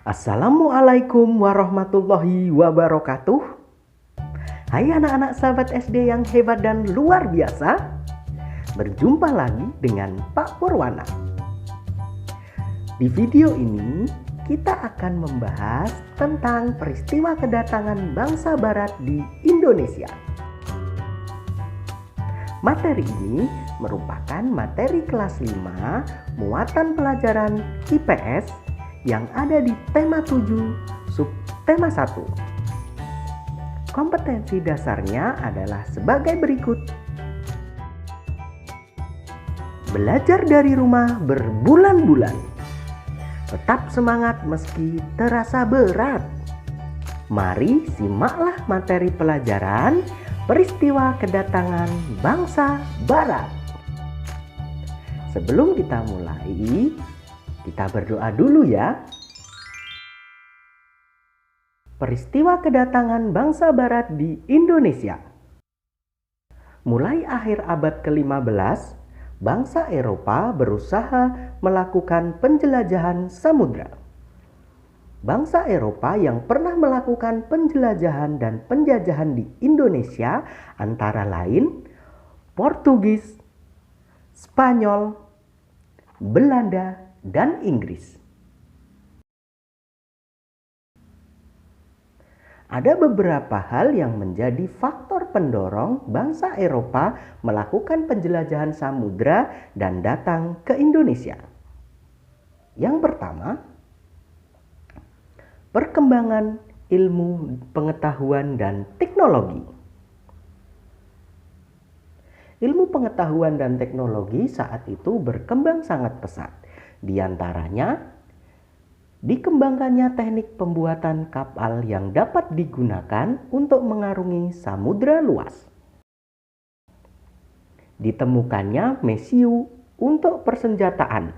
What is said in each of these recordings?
Assalamualaikum warahmatullahi wabarakatuh. Hai anak-anak sahabat SD yang hebat dan luar biasa. Berjumpa lagi dengan Pak Purwana. Di video ini kita akan membahas tentang peristiwa kedatangan bangsa barat di Indonesia. Materi ini merupakan materi kelas 5 muatan pelajaran IPS yang ada di tema 7 subtema 1. Kompetensi dasarnya adalah sebagai berikut. Belajar dari rumah berbulan-bulan. Tetap semangat meski terasa berat. Mari simaklah materi pelajaran peristiwa kedatangan bangsa barat. Sebelum kita mulai, kita berdoa dulu ya. Peristiwa kedatangan bangsa barat di Indonesia. Mulai akhir abad ke-15, bangsa Eropa berusaha melakukan penjelajahan samudra. Bangsa Eropa yang pernah melakukan penjelajahan dan penjajahan di Indonesia antara lain Portugis, Spanyol, Belanda, dan Inggris. Ada beberapa hal yang menjadi faktor pendorong bangsa Eropa melakukan penjelajahan samudra dan datang ke Indonesia. Yang pertama, perkembangan ilmu pengetahuan dan teknologi. Ilmu pengetahuan dan teknologi saat itu berkembang sangat pesat. Di antaranya, dikembangkannya teknik pembuatan kapal yang dapat digunakan untuk mengarungi samudra luas. Ditemukannya mesiu untuk persenjataan.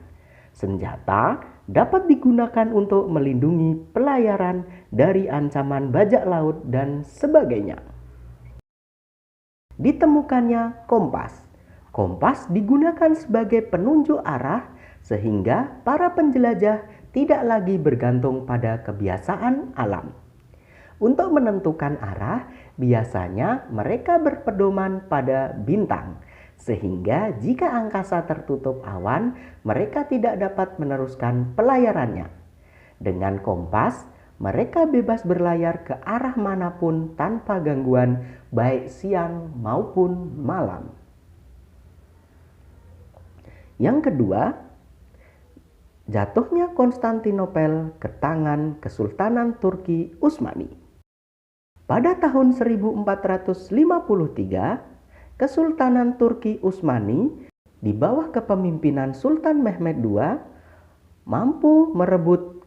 Senjata dapat digunakan untuk melindungi pelayaran dari ancaman bajak laut dan sebagainya. Ditemukannya kompas. Kompas digunakan sebagai penunjuk arah sehingga para penjelajah tidak lagi bergantung pada kebiasaan alam. Untuk menentukan arah, biasanya mereka berpedoman pada bintang, sehingga jika angkasa tertutup awan, mereka tidak dapat meneruskan pelayarannya. Dengan kompas, mereka bebas berlayar ke arah manapun tanpa gangguan, baik siang maupun malam. Yang kedua, jatuhnya Konstantinopel ke tangan Kesultanan Turki Utsmani. Pada tahun 1453, Kesultanan Turki Utsmani di bawah kepemimpinan Sultan Mehmed II mampu merebut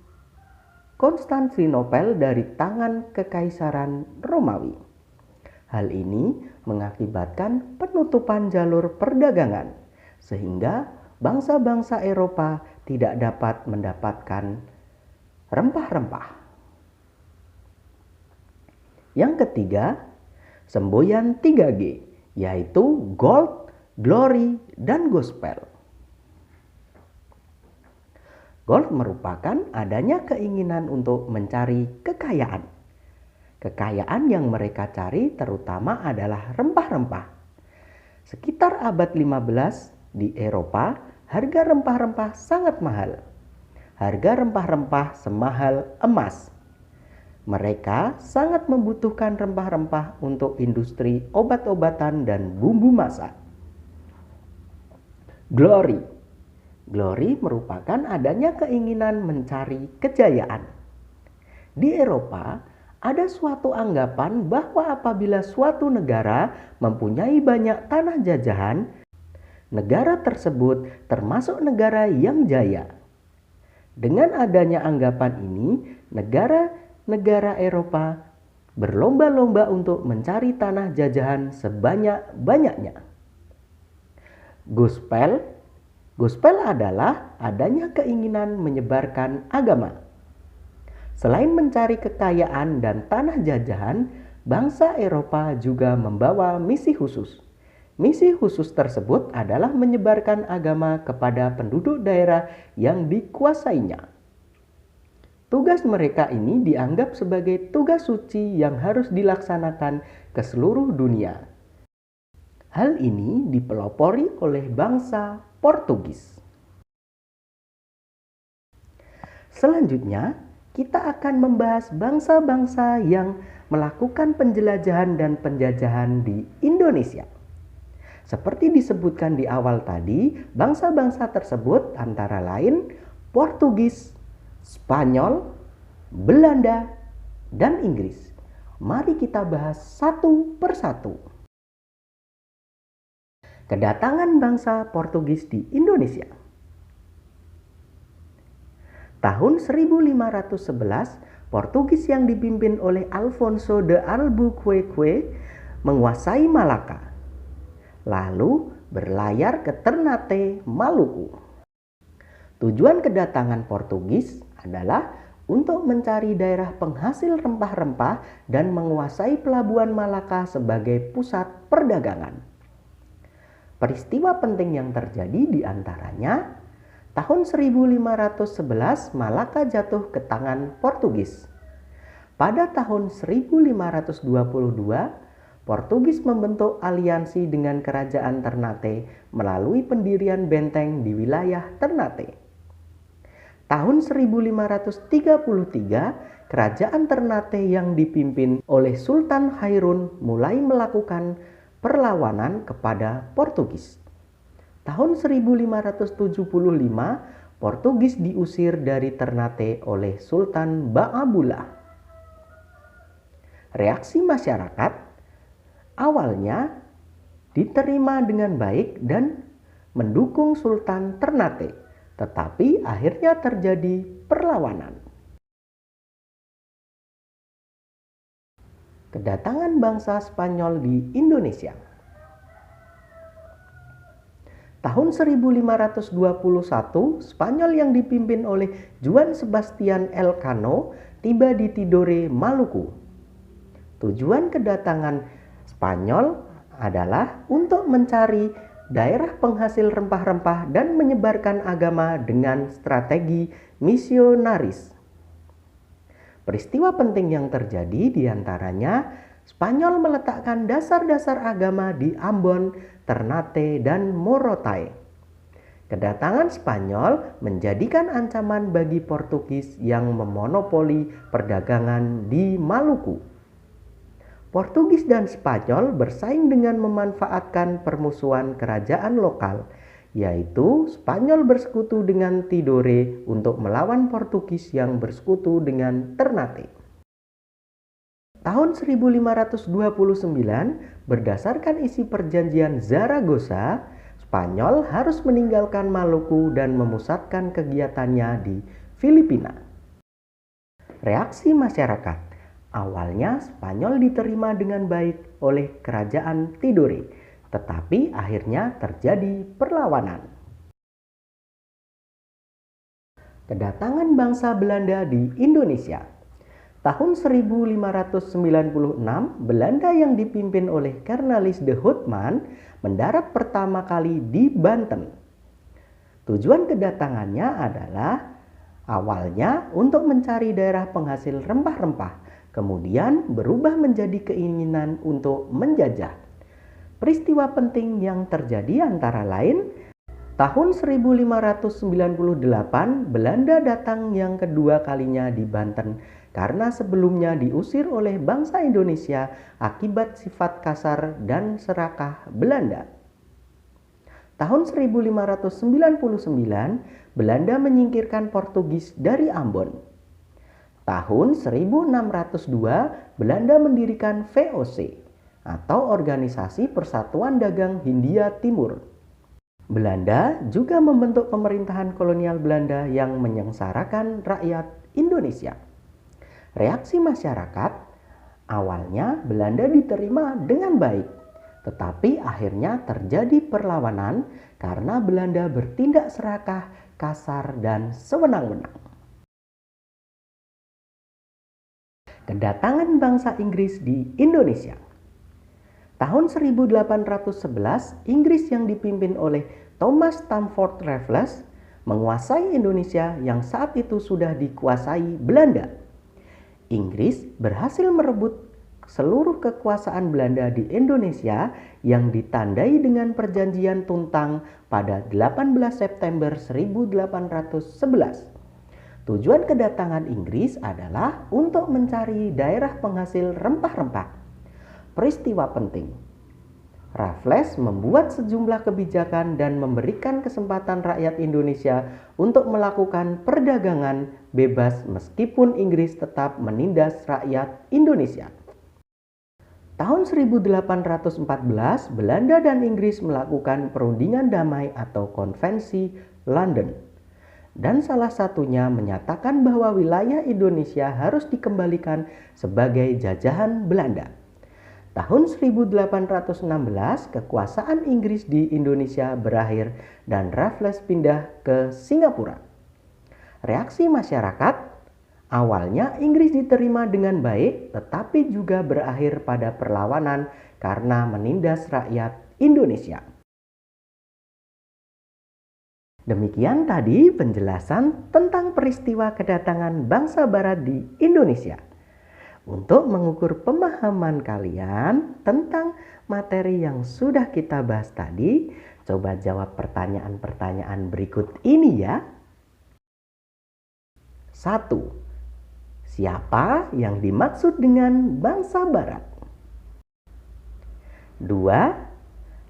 Konstantinopel dari tangan Kekaisaran Romawi. Hal ini mengakibatkan penutupan jalur perdagangan, sehingga bangsa-bangsa Eropa tidak dapat mendapatkan rempah-rempah. Yang ketiga, semboyan 3G, yaitu Gold, Glory, dan Gospel. Gold merupakan adanya keinginan untuk mencari kekayaan. Kekayaan yang mereka cari terutama adalah rempah-rempah. Sekitar abad 15 di Eropa, harga rempah-rempah sangat mahal. Harga rempah-rempah semahal emas. Mereka sangat membutuhkan rempah-rempah untuk industri obat-obatan dan bumbu masak. Glory. Glory merupakan adanya keinginan mencari kejayaan. Di Eropa, ada suatu anggapan bahwa apabila suatu negara mempunyai banyak tanah jajahan, negara tersebut termasuk negara yang jaya. Dengan adanya anggapan ini, negara Eropa berlomba-lomba untuk mencari tanah jajahan sebanyak-banyaknya. Gospel adalah adanya keinginan menyebarkan agama. Selain mencari kekayaan dan tanah jajahan, bangsa Eropa juga membawa misi khusus. Misi khusus tersebut adalah menyebarkan agama kepada penduduk daerah yang dikuasainya. Tugas mereka ini dianggap sebagai tugas suci yang harus dilaksanakan ke seluruh dunia. Hal ini dipelopori oleh bangsa Portugis. Selanjutnya, kita akan membahas bangsa-bangsa yang melakukan penjelajahan dan penjajahan di Indonesia. Seperti disebutkan di awal tadi, bangsa-bangsa tersebut antara lain Portugis, Spanyol, Belanda, dan Inggris. Mari kita bahas satu persatu. Kedatangan bangsa Portugis di Indonesia. Tahun 1511, Portugis yang dipimpin oleh Alfonso de Albuquerque menguasai Malaka, lalu berlayar ke Ternate, Maluku. Tujuan kedatangan Portugis adalah untuk mencari daerah penghasil rempah-rempah dan menguasai pelabuhan Malaka sebagai pusat perdagangan. Peristiwa penting yang terjadi diantaranya, tahun 1511 Malaka jatuh ke tangan Portugis. Pada tahun 1522, Portugis membentuk aliansi dengan kerajaan Ternate melalui pendirian benteng di wilayah Ternate. Tahun 1533, kerajaan Ternate yang dipimpin oleh Sultan Hairun mulai melakukan perlawanan kepada Portugis. Tahun 1575, Portugis diusir dari Ternate oleh Sultan Baabullah. Reaksi masyarakat awalnya diterima dengan baik dan mendukung Sultan Ternate, tetapi akhirnya terjadi perlawanan. Kedatangan bangsa Spanyol di Indonesia. Tahun 1521, Spanyol yang dipimpin oleh Juan Sebastian Elcano tiba di Tidore, Maluku. Tujuan kedatangan Spanyol adalah untuk mencari daerah penghasil rempah-rempah dan menyebarkan agama dengan strategi misionaris. Peristiwa penting yang terjadi diantaranya Spanyol meletakkan dasar-dasar agama di Ambon, Ternate, dan Morotai. Kedatangan Spanyol menjadikan ancaman bagi Portugis yang memonopoli perdagangan di Maluku. Portugis dan Spanyol bersaing dengan memanfaatkan permusuhan kerajaan lokal, yaitu Spanyol bersekutu dengan Tidore untuk melawan Portugis yang bersekutu dengan Ternate. Tahun 1529, berdasarkan isi perjanjian Zaragoza, Spanyol harus meninggalkan Maluku dan memusatkan kegiatannya di Filipina. Reaksi masyarakat. Awalnya Spanyol diterima dengan baik oleh kerajaan Tidore, tetapi akhirnya terjadi perlawanan. Kedatangan bangsa Belanda di Indonesia. Tahun 1596, Belanda yang dipimpin oleh Cornelis de Houtman mendarat pertama kali di Banten. Tujuan kedatangannya adalah awalnya untuk mencari daerah penghasil rempah-rempah, kemudian berubah menjadi keinginan untuk menjajah. Peristiwa penting yang terjadi antara lain, tahun 1598 Belanda datang yang kedua kalinya di Banten karena sebelumnya diusir oleh bangsa Indonesia akibat sifat kasar dan serakah Belanda. Tahun 1599 Belanda menyingkirkan Portugis dari Ambon. Tahun 1602 Belanda mendirikan VOC atau Organisasi Persatuan Dagang Hindia Timur. Belanda juga membentuk pemerintahan kolonial Belanda yang menyengsarakan rakyat Indonesia. Reaksi masyarakat, awalnya Belanda diterima dengan baik, tetapi akhirnya terjadi perlawanan karena Belanda bertindak serakah, kasar, dan sewenang-wenang. Kedatangan bangsa Inggris di Indonesia. Tahun 1811, Inggris yang dipimpin oleh Thomas Stamford Raffles menguasai Indonesia yang saat itu sudah dikuasai Belanda. Inggris berhasil merebut seluruh kekuasaan Belanda di Indonesia yang ditandai dengan Perjanjian Tuntang pada 18 September 1811. Tujuan kedatangan Inggris adalah untuk mencari daerah penghasil rempah-rempah. Peristiwa penting. Raffles membuat sejumlah kebijakan dan memberikan kesempatan rakyat Indonesia untuk melakukan perdagangan bebas meskipun Inggris tetap menindas rakyat Indonesia. Tahun 1814, Belanda dan Inggris melakukan perundingan damai atau konvensi London. Dan salah satunya menyatakan bahwa wilayah Indonesia harus dikembalikan sebagai jajahan Belanda. Tahun 1816, kekuasaan Inggris di Indonesia berakhir dan Raffles pindah ke Singapura. Reaksi masyarakat, awalnya Inggris diterima dengan baik, tetapi juga berakhir pada perlawanan karena menindas rakyat Indonesia. Demikian tadi penjelasan tentang peristiwa kedatangan bangsa Barat di Indonesia. Untuk mengukur pemahaman kalian tentang materi yang sudah kita bahas tadi, coba jawab pertanyaan-pertanyaan berikut ini ya. 1. Siapa yang dimaksud dengan bangsa Barat? 2.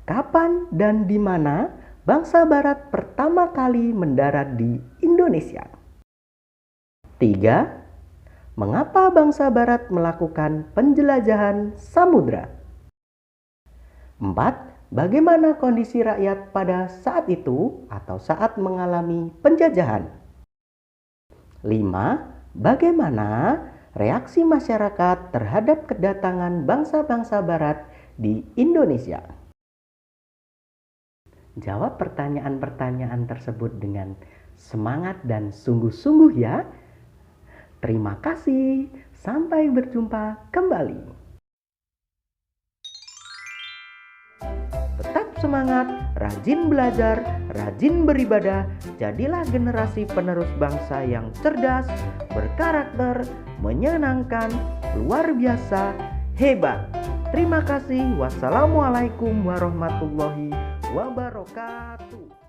Kapan dan di mana bangsa Barat pertama kali mendarat di Indonesia? 3. Mengapa bangsa Barat melakukan penjelajahan samudra? 4. Bagaimana kondisi rakyat pada saat itu atau saat mengalami penjajahan? 5. Bagaimana reaksi masyarakat terhadap kedatangan bangsa-bangsa Barat di Indonesia? Jawab pertanyaan-pertanyaan tersebut dengan semangat dan sungguh-sungguh ya. Terima kasih, sampai berjumpa kembali. Tetap semangat, rajin belajar, rajin beribadah, jadilah generasi penerus bangsa yang cerdas, berkarakter, menyenangkan, luar biasa, hebat. Terima kasih. Wassalamualaikum warahmatullahi wabarakatuh.